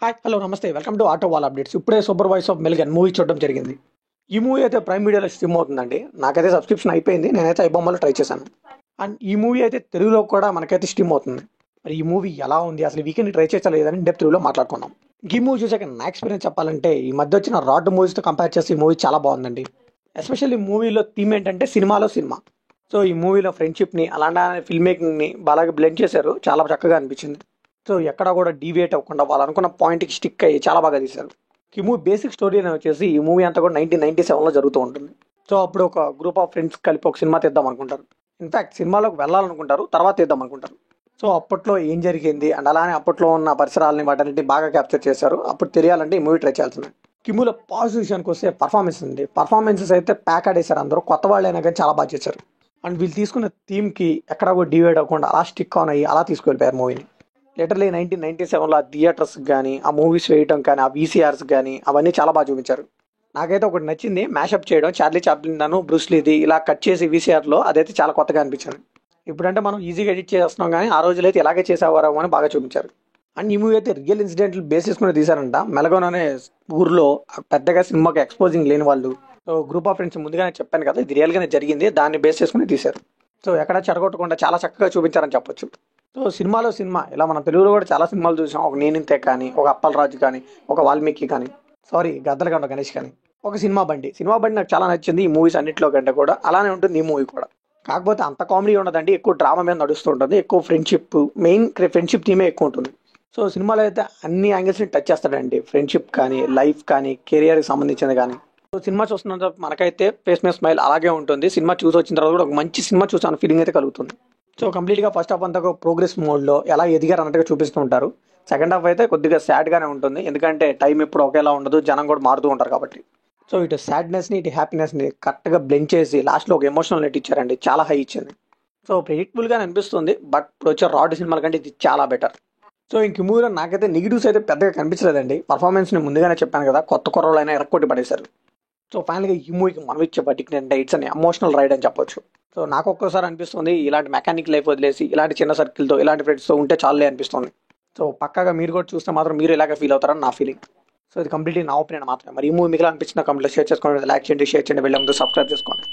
Hi hello నమస్తే welcome to auto wall updates. ఇప్పుడే super voice of మెల్గన్ movie చూడడం జరిగింది. ఈ మూవీ అయితే ప్రైమ్ వీడియోలో స్ట్రీమ్ అవుతుందండి. నాకైతే సబ్స్క్రిప్షన్ అయిపోయింది. నేనైతే ఐబొమ్మలో ట్రై చేశాను. అండ్ ఈ మూవీ అయితే తెలుగులో కూడా మనకైతే స్ట్రీమ్ అవుతుంది. మరి ఈ మూవీ ఎలా ఉంది, అసలు వీకెండ్ ట్రై చేసలేదని డెప్త్ రివ్యూలో మాట్లాడుకున్నాం. ఈ మూవీ చూసాక నా ఎక్స్పీరియన్స్ చెప్పాలంటే ఈ మధ్య వచ్చిన రాడ్ మూవీస్తో కంపేర్ చేసి ఈ మూవీ చాలా బాగుందండి. ఎస్పెషల్లీ మూవీలో థీమ్ ఏంటంటే సినిమాలో సినిమా. సో ఈ మూవీలో ఫ్రెండ్షిప్ని అలాంటి ఫిల్మ్ మేకింగ్ని బాగా బ్లెండ్ చేశారు. చాలా చక్కగా అనిపించింది. సో ఎక్కడ కూడా డీవియేట్ అవ్వకుండా వాళ్ళు అనుకున్న పాయింట్కి స్టిక్ అయ్యి చాలా బాగా తీశారు. ఈ మూవీ బేసిక్ స్టోరీ అనేది వచ్చేసి ఈ మూవీ అంతా కూడా 1997లో జరుగుతూ ఉంటుంది. సో అప్పుడు ఒక గ్రూప్ ఆఫ్ ఫ్రెండ్స్ కలిపి ఒక సినిమా తీద్దాం అనుకుంటారు. ఇన్ఫాక్ట్ సినిమాలోకి వెళ్ళాలనుకుంటారు, తర్వాత తీద్దాం అనుకుంటారు. సో అప్పట్లో ఏం జరిగింది అండ్ అలానే అప్పట్లో ఉన్న పరిసరాలని వాటన్నిటిని బాగా క్యాప్చర్ చేశారు. అప్పుడు తెలియాలంటే ఈ మూవీ ట్రై చేయాల్సింది. కిమ్ములో పాజిటివ్ విషయానికి వస్తే పర్ఫార్మెన్స్ ఉంది. పర్ఫార్మెన్సెస్ అయితే ప్యాక్ ఆడేశారు. అందరూ కొత్త వాళ్ళు అయినా కానీ చాలా బాగా చేశారు. అండ్ వీళ్ళు తీసుకున్న థీమ్కి ఎక్కడ కూడా డివైడ్ అవ్వకుండా అలా స్టిక్ ఆన్ అయ్యి అలా తీసుకెళ్ళిపోయారు మూవీని. లిటరలీ 1997లో ఆ థియేటర్స్ కానీ, ఆ మూవీస్ వేయటం కానీ, ఆ వీసీఆర్స్ కానీ అవన్నీ చాలా బాగా చూపించారు. నాకైతే ఒకటి నచ్చింది, మ్యాషప్ చేయడం. చార్లీ చాప్లిన్ దాను బ్రూస్లీది ఇలా కట్ చేసి వీసీఆర్లో అదైతే చాలా కొత్తగా అనిపించింది. ఇప్పుడంటే మనం ఈజీగా ఎడిట్ చేస్తున్నాం కానీ ఆ రోజులు అయితే ఇలాగే చేసేవారు అని బాగా చూపించారు. అండ్ ఈ మూవీ అయితే రియల్ ఇన్సిడెంట్లు బేసిస్ మీద తీశారంట. మెలగోన్ అనే ఊర్లో పెద్దగా సినిమాకి ఎక్స్పోజింగ్ లేని వాళ్ళు, సో గ్రూప్ ఆఫ్ ఫ్రెండ్స్ ముందుగానే చెప్పాను కదా, ఇది రియల్గానే జరిగింది, దాన్ని బేస్ చేసుకుని తీశారు. సో ఎక్కడ చెడగొట్టకుండా చాలా చక్కగా చూపించారని చెప్పొచ్చు. సో సినిమాలో సినిమా ఇలా మనం తెలుగులో కూడా చాలా సినిమాలు చూసాం. ఒక నేనింతే కానీ, ఒక అప్పలరాజు కానీ, ఒక వాల్మీకి కానీ, గద్దలగండ గణేష్ కానీ, ఒక సినిమా బండి నాకు చాలా నచ్చింది. ఈ మూవీస్ అన్నింటిలో కంటే కూడా అలానే ఉంటుంది ఈ మూవీ కూడా. కాకపోతే అంత కామెడీ ఉండదండి, ఎక్కువ డ్రామా మీద నడుస్తూ ఉంటుంది. ఎక్కువ ఫ్రెండ్షిప్, మెయిన్ ఫ్రెండ్షిప్ థీమే ఎక్కువ ఉంటుంది. సో సినిమాలో అయితే అన్ని యాంగిల్స్ని టచ్ చేస్తాడండి. ఫ్రెండ్షిప్ కానీ, లైఫ్ కానీ, కెరియర్కి సంబంధించింది కానీ. సో సినిమా చూస్తున్న తర్వాత మనకైతే ఫేస్ మీద స్మైల్ అలాగే ఉంటుంది. సినిమా చూసి వచ్చిన తర్వాత కూడా ఒక మంచి సినిమా చూసాను ఫీలింగ్ అయితే కలుగుతుంది. సో కంప్లీట్గా ఫస్ట్ హాఫ్ అంతా ప్రోగ్రెస్ మోడ్లో ఎలా ఎదిగారు అన్నట్టుగా చూపిస్తూ ఉంటారు. సెకండ్ హాఫ్ అయితే కొద్దిగా సాడ్గానే ఉంటుంది, ఎందుకంటే టైం ఎప్పుడు ఒకేలా ఉండదు, జనం కూడా మారుతూ ఉంటారు కాబట్టి. సో ఇటు సాడ్నెస్ని ఇటు హ్యాపీనెస్ని కరెక్ట్గా బ్లెండ్ చేసి లాస్ట్లో ఒక ఎమోషనల్ నెట్ ఇచ్చారండి, చాలా హై ఇచ్చింది. సో ప్రెడిక్టబుల్గానే అనిపిస్తుంది, బట్ ఇప్పుడు వచ్చే రాడ్ సినిమాల కంటే ఇది చాలా బెటర్. సో ఇంక మూవీలో నాకైతే నెగిటివ్స్ అయితే పెద్దగా కనిపించలేదండి. పర్ఫార్మెన్స్ని ముందుగానే చెప్పాను కదా, కొత్త కుర్రోళ్ళైనా ఎరక్కొట్టి పడేశారు. సో ఫైనల్గా ఈ మూవీకి మనం ఇచ్చే బట్టికి అంటే ఇట్స్ అన్ ఎమోషనల్ రైడ్ అని చెప్పొచ్చు. సో నాకు ఒక్కోసారి అనిపిస్తుంది ఇలాంటి మెకానిక్ లైఫ్ వదిలేసి ఇలాంటి చిన్న సర్కిల్తో ఇలాంటి ఫ్రెండ్స్తో ఉంటే చాలే అనిపిస్తుంది. సో పక్కాగా మీరు కూడా చూస్తే మాత్రం మీరు ఇలాగే ఫీల్ అవుతారని నా ఫీలింగ్. సో ఇది కంప్లీట్లీ నా ఒపీనియన్ మాత్రమే. మరి ఈ మూవీ మీకు అనిపించిన కంప్లీట్ షేర్ చేసుకోండి, లైక్ చేయండి, షేర్ చేయండి, వెళ్ళే ముందు సబ్స్క్రైబ్ చేసుకోండి.